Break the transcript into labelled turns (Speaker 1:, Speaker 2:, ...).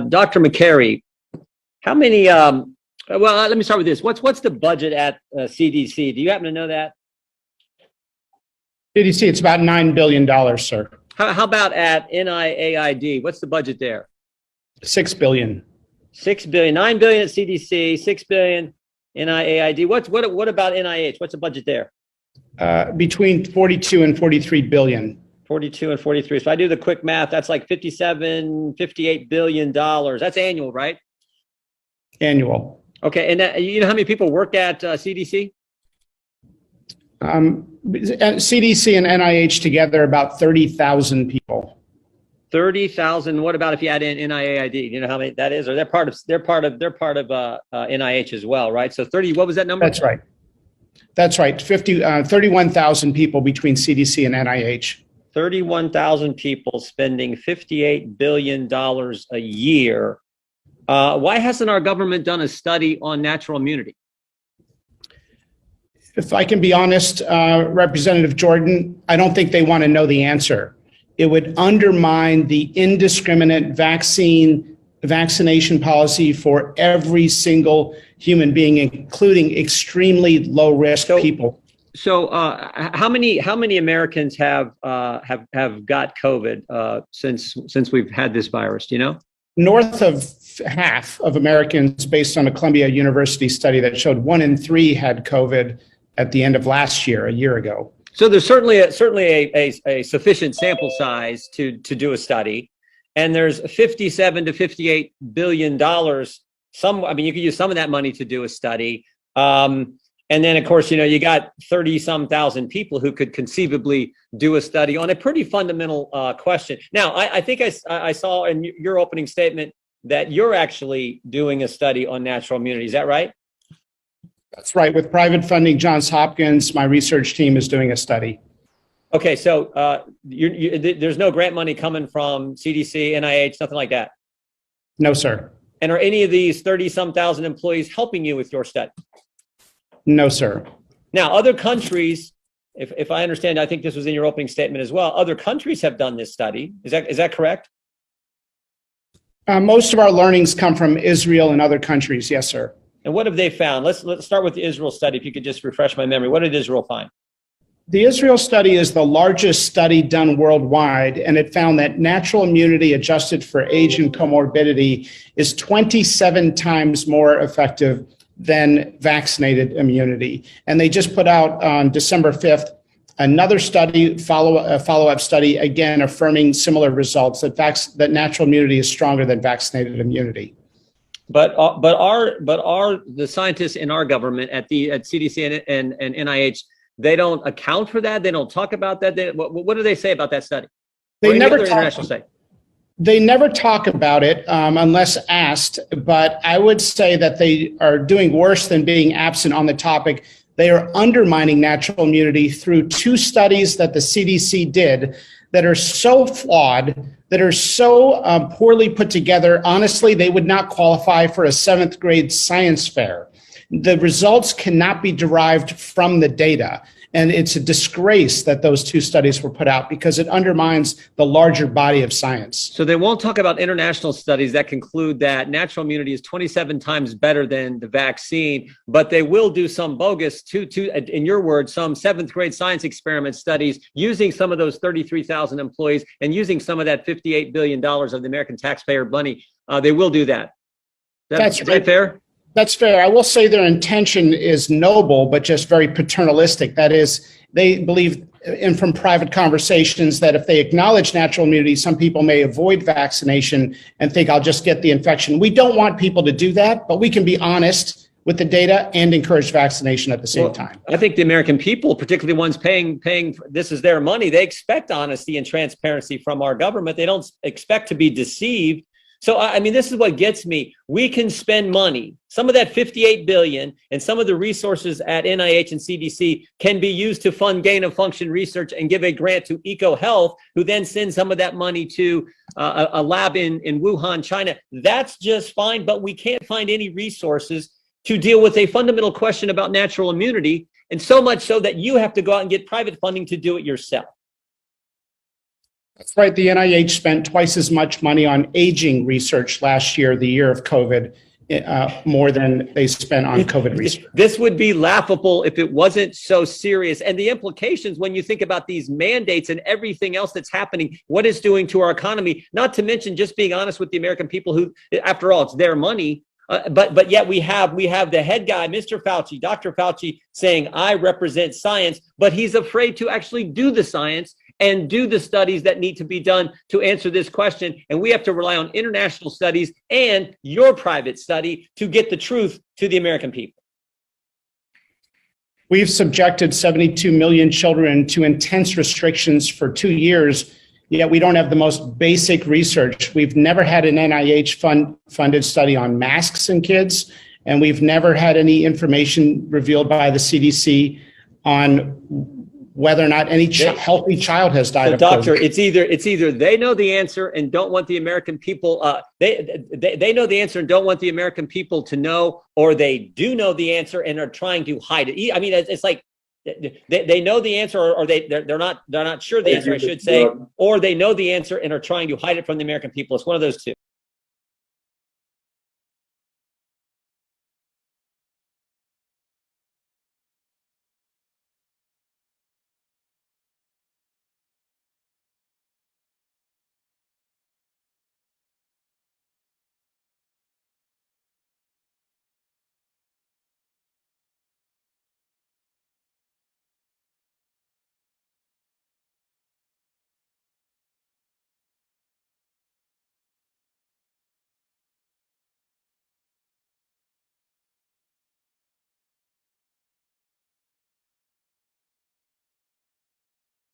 Speaker 1: Dr. McCary, how many, let me start with this. What's the budget at CDC? Do you happen to know that?
Speaker 2: CDC, it's about $9 billion, sir.
Speaker 1: How about at NIAID? What's the budget there?
Speaker 2: $6 billion.
Speaker 1: 6 billion, 9 billion at CDC, 6 billion NIAID. What about NIH? What's the budget there?
Speaker 2: Between 42 and 43 billion.
Speaker 1: 42 and 43. So I do the quick math. That's like 58 billion dollars. That's annual, right?
Speaker 2: Annual.
Speaker 1: Okay. And you know how many people work at CDC?
Speaker 2: CDC and NIH together, about 30,000 people.
Speaker 1: 30,000. What about if you add in NIAID? Do you know how many that is? Or they're part of NIH as well, right? So 30. What was that number?
Speaker 2: That's right. That's right. 31,000 people between CDC and NIH.
Speaker 1: 31,000 people spending $58 billion a year. Why hasn't our government done a study on natural immunity?
Speaker 2: If I can be honest, Representative Jordan, I don't think they want to know the answer. It would undermine the indiscriminate vaccination policy for every single human being, including extremely low risk people.
Speaker 1: So, how many Americans have got COVID since we've had this virus? Do you know?
Speaker 2: North of half of Americans, based on a Columbia University study that showed 1 in 3 had COVID at the end of last year, a year ago.
Speaker 1: So there's certainly a sufficient sample size to do a study, and there's 57 to 58 billion dollars. You could use some of that money to do a study. And then, of course, you got 30-some thousand people who could conceivably do a study on a pretty fundamental question. Now, I think I saw in your opening statement that you're actually doing a study on natural immunity. Is that right?
Speaker 2: That's right. With private funding, Johns Hopkins, my research team is doing a study.
Speaker 1: Okay, so there's no grant money coming from CDC, NIH, nothing like that?
Speaker 2: No, sir.
Speaker 1: And are any of these 30-some thousand employees helping you with your study?
Speaker 2: No, sir.
Speaker 1: Now, other countries, if I understand, I think this was in your opening statement as well, other countries have done this study. Is that correct?
Speaker 2: Most of our learnings come from Israel and other countries. Yes, sir.
Speaker 1: And what have they found? Let's start with the Israel study, if you could just refresh my memory. What did Israel find?
Speaker 2: The Israel study is the largest study done worldwide, and it found that natural immunity adjusted for age and comorbidity is 27 times more effective than vaccinated immunity. And they just put out on December 5th another study, follow-up study, again affirming similar results, that natural immunity is stronger than vaccinated immunity.
Speaker 1: But are the scientists in our government at CDC and NIH, they don't account for that? They don't talk about that? What do they say about that study?
Speaker 2: They never talk about it unless asked, but I would say that they are doing worse than being absent on the topic. They are undermining natural immunity through 2 studies that the CDC did that are so flawed, that are so poorly put together. Honestly, they would not qualify for a 7th grade science fair. The results cannot be derived from the data. And it's a disgrace that those 2 studies were put out because it undermines the larger body of science.
Speaker 1: So they won't talk about international studies that conclude that natural immunity is 27 times better than the vaccine, but they will do some bogus, in your words, some 7th grade science experiment studies using some of those 33,000 employees and using some of that $58 billion of the American taxpayer money. They will do that. Is that fair?
Speaker 2: That's fair. I will say their intention is noble, but just very paternalistic. That is, they believe, and from private conversations, that if they acknowledge natural immunity, some people may avoid vaccination and think, I'll just get the infection. We don't want people to do that, but we can be honest with the data and encourage vaccination at the same time.
Speaker 1: I think the American people, particularly ones paying, this is their money, they expect honesty and transparency from our government. They don't expect to be deceived. So, this is what gets me. We can spend money. Some of that $58 billion and some of the resources at NIH and CDC can be used to fund gain of function research and give a grant to EcoHealth, who then sends some of that money to a lab in Wuhan, China. That's just fine, but we can't find any resources to deal with a fundamental question about natural immunity, and so much so that you have to go out and get private funding to do it yourself.
Speaker 2: That's right. The NIH spent twice as much money on aging research last year, the year of COVID, more than they spent on COVID research.
Speaker 1: This would be laughable if it wasn't so serious. And the implications when you think about these mandates and everything else that's happening, what it's doing to our economy, not to mention just being honest with the American people who, after all, it's their money. But yet we have the head guy, Mr. Fauci, Dr. Fauci, saying, I represent science, but he's afraid to actually do the science and do the studies that need to be done to answer this question. And we have to rely on international studies and your private study to get the truth to the American people.
Speaker 2: We've subjected 72 million children to intense restrictions for 2 years, yet we don't have the most basic research. We've never had an NIH funded study on masks in kids, and we've never had any information revealed by the CDC on whether or not any healthy child has died
Speaker 1: so
Speaker 2: of
Speaker 1: doctor,
Speaker 2: COVID.
Speaker 1: it's either they know the answer and don't want the American people, they know the answer and don't want the American people to know, or they do know the answer and are trying to hide it. I mean, it's like they know the answer, or they're not sure the answer, I should say, or they know the answer and are trying to hide it from the American people. It's one of those two.